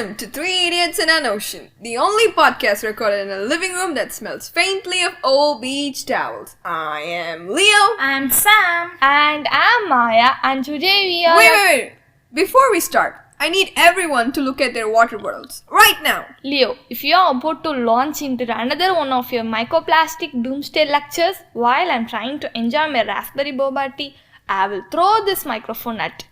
Welcome to Three Idiots in an Ocean, the only podcast recorded in a living room that smells faintly of old beach towels. I am Leo. I'm Sam. And I'm Maya, and today we are... Wait. Before we start, I need everyone to look at their water bottles right now. Leo, if you are about to launch into another one of your microplastic doomsday lectures while I'm trying to enjoy my raspberry boba tea, I will throw this microphone at you.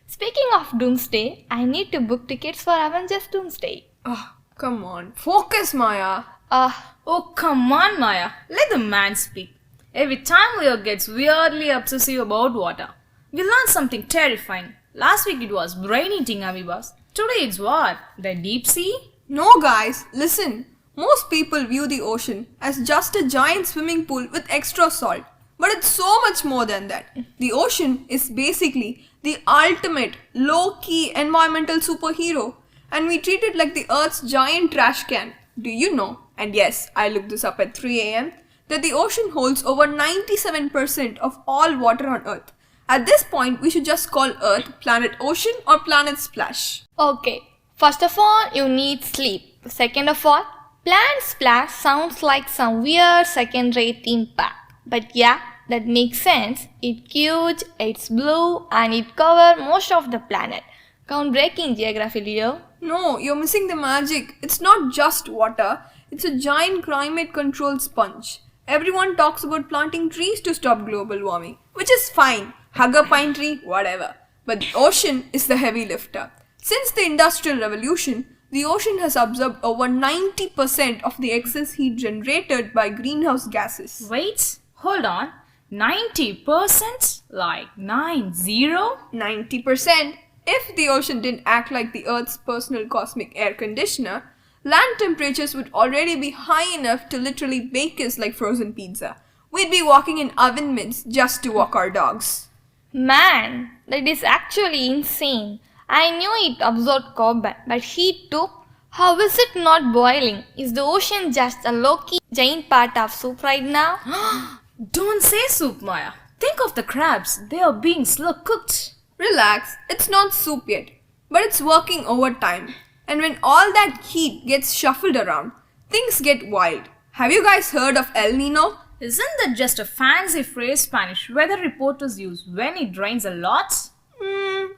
Speaking of doomsday, I need to book tickets for Avengers Doomsday. Oh, come on. Focus, Maya. Oh, come on, Maya. Let the man speak. Every time Leo gets weirdly obsessive about water, we learn something terrifying. Last week it was brain-eating amoebas. Today it's what? The deep sea? No, guys, listen. Most people view the ocean as just a giant swimming pool with extra salt. But it's so much more than that. The ocean is basically the ultimate low-key environmental superhero, and we treat it like the Earth's giant trash can. Do you know, and yes, I looked this up at 3 a.m., that the ocean holds over 97% of all water on Earth. At this point, we should just call Earth Planet Ocean or Planet Splash. Okay, first of all, you need sleep. Second of all, Planet Splash sounds like some weird second-rate theme park. But yeah, that makes sense. It's huge, it's blue, and it covers most of the planet. Groundbreaking geography, Leo. No, you're missing the magic. It's not just water. It's a giant climate-controlled sponge. Everyone talks about planting trees to stop global warming, which is fine. Hug a pine tree, whatever. But the ocean is the heavy lifter. Since the Industrial Revolution, the ocean has absorbed over 90% of the excess heat generated by greenhouse gases. Wait, hold on. 90%? Like 90? 90%. If the ocean didn't act like the Earth's personal cosmic air conditioner, land temperatures would already be high enough to literally bake us like frozen pizza. We'd be walking in oven mitts just to walk our dogs. Man, that is actually insane. I knew it absorbed carbon, but heat too? How is it not boiling? Is the ocean just a low-key giant part of soup right now? Don't say soup, Maya. Think of the crabs. They are being slow cooked. Relax, it's not soup yet, but it's working overtime. And when all that heat gets shuffled around, things get wild. Have you guys heard of El Nino? Isn't that just a fancy phrase Spanish weather reporters use when it rains a lot?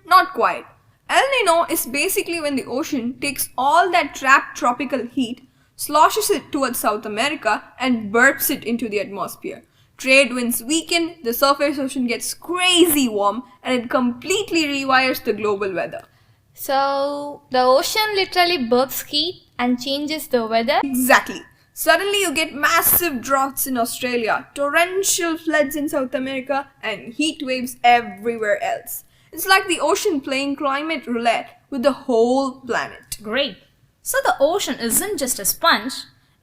Not quite. El Nino is basically when the ocean takes all that trapped tropical heat, sloshes it towards South America, and burps it into the atmosphere. Trade winds weaken, the surface ocean gets crazy warm, and it completely rewires the global weather. So, the ocean literally burps heat and changes the weather? Exactly. Suddenly you get massive droughts in Australia, torrential floods in South America, and heat waves everywhere else. It's like the ocean playing climate roulette with the whole planet. Great. So the ocean isn't just a sponge,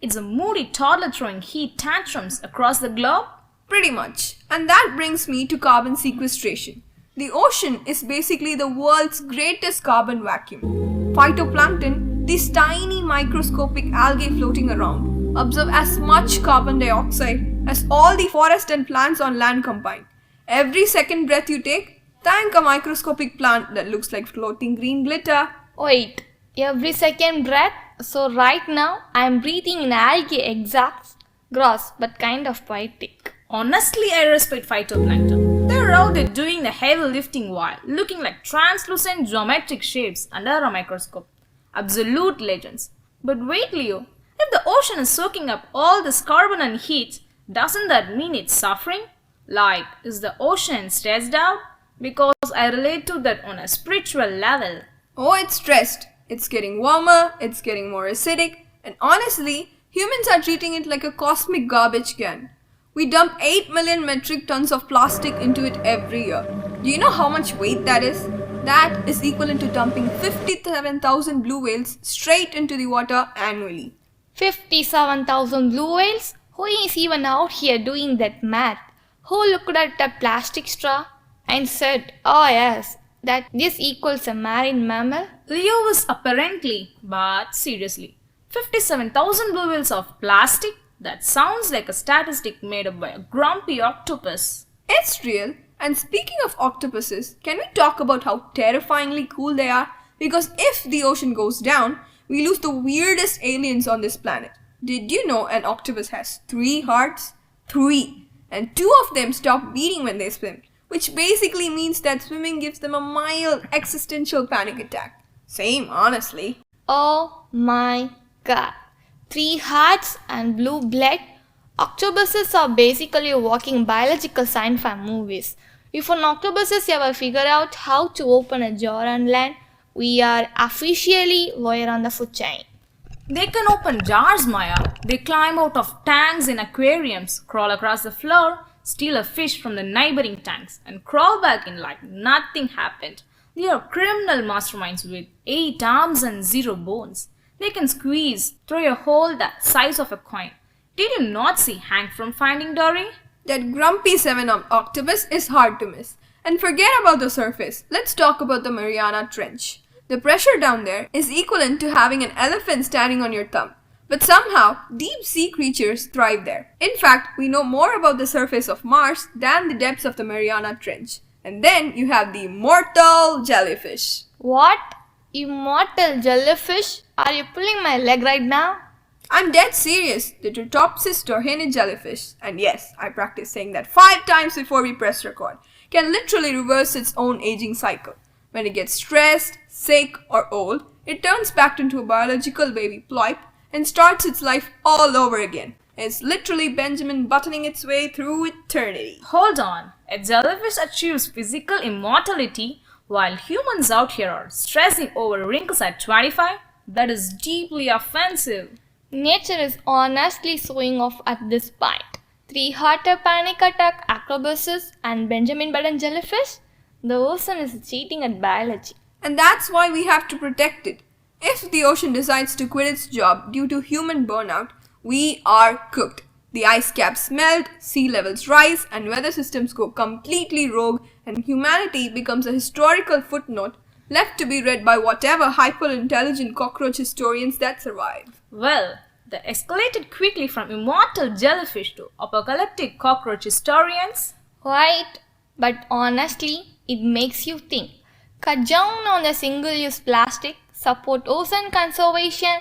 it's a moody toddler throwing heat tantrums across the globe? Pretty much. And that brings me to carbon sequestration. The ocean is basically the world's greatest carbon vacuum. Phytoplankton, these tiny microscopic algae floating around, absorb as much carbon dioxide as all the forest and plants on land combined. Every second breath you take, thank a microscopic plant that looks like floating green glitter. Wait, every second breath? So right now, I am breathing in algae exhausts. Gross, but kind of poetic. Honestly, I respect phytoplankton. They're out there doing the heavy lifting while looking like translucent geometric shapes under a microscope. Absolute legends. But wait, Leo, if the ocean is soaking up all this carbon and heat, doesn't that mean it's suffering? Like, is the ocean stressed out? Because I relate to that on a spiritual level. Oh, it's stressed. It's getting warmer, it's getting more acidic, and honestly, humans are treating it like a cosmic garbage can. We dump 8 million metric tons of plastic into it every year. Do you know how much weight that is? That is equivalent to dumping 57,000 blue whales straight into the water annually. 57,000 blue whales? Who is even out here doing that math? Who looked at a plastic straw and said, oh yes, that this equals a marine mammal? Leo is apparently, but seriously, 57,000 blue whales of plastic? That sounds like a statistic made up by a grumpy octopus. It's real. And speaking of octopuses, can we talk about how terrifyingly cool they are? Because if the ocean goes down, we lose the weirdest aliens on this planet. Did you know an octopus has 3 hearts? 3. And 2 of them stop beating when they swim, which basically means that swimming gives them a mild existential panic attack. Same, honestly. Oh my god. 3 hearts and blue blood? Octopuses are basically walking biological sci-fi movies. If an octopus ever figure out how to open a jar on land, we are officially lower on the food chain. They can open jars, Maya. They climb out of tanks in aquariums, crawl across the floor, steal a fish from the neighboring tanks, and crawl back in like nothing happened. They are criminal masterminds with 8 arms and 0 bones. They can squeeze through a hole the size of a coin. Did you not see Hank from Finding Dory? That grumpy 7-armed octopus is hard to miss. And forget about the surface. Let's talk about the Mariana Trench. The pressure down there is equivalent to having an elephant standing on your thumb. But somehow, deep sea creatures thrive there. In fact, we know more about the surface of Mars than the depths of the Mariana Trench. And then you have the immortal jellyfish. What? Immortal jellyfish? Are you pulling my leg right now? I'm dead serious. The Tryptopsis dorhini jellyfish, and yes, I practiced saying that 5 times before we press record, can literally reverse its own aging cycle. When it gets stressed, sick, or old, it turns back into a biological baby ploip and starts its life all over again. It's literally Benjamin buttoning its way through eternity. Hold on. A jellyfish achieves physical immortality while humans out here are stressing over wrinkles at 25? That is deeply offensive. Nature is honestly showing off at this point. 3-hearted panic attack octopuses and Benjamin Button jellyfish? The ocean is cheating at biology. And that's why we have to protect it. If the ocean decides to quit its job due to human burnout, we are cooked. The ice caps melt, sea levels rise, and weather systems go completely rogue, and humanity becomes a historical footnote left to be read by whatever hyper-intelligent cockroach historians that survive. Well, that escalated quickly from immortal jellyfish to apocalyptic cockroach historians. Right, but honestly, it makes you think. Cut down on the single-use plastic, support ocean conservation,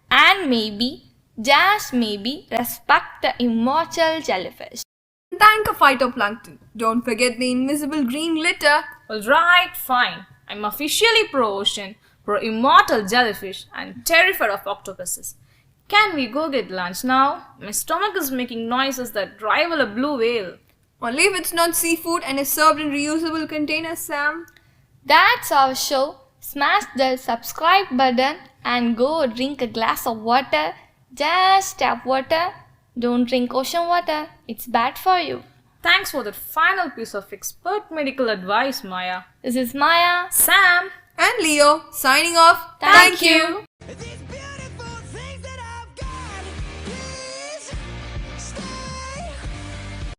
and maybe, just maybe, respect the immortal jellyfish. Thank a phytoplankton. Don't forget the invisible green glitter. Alright, fine. I'm officially pro-ocean, pro-immortal jellyfish, and terrified of octopuses. Can we go get lunch now? My stomach is making noises that rival a blue whale. Only if it's not seafood and is served in reusable containers, Sam. That's our show. Smash the subscribe button and go drink a glass of water. Just tap water. Don't drink ocean water. It's bad for you. Thanks for that final piece of expert medical advice, Maya. This is Maya. Sam. And Leo, signing off. Thank you.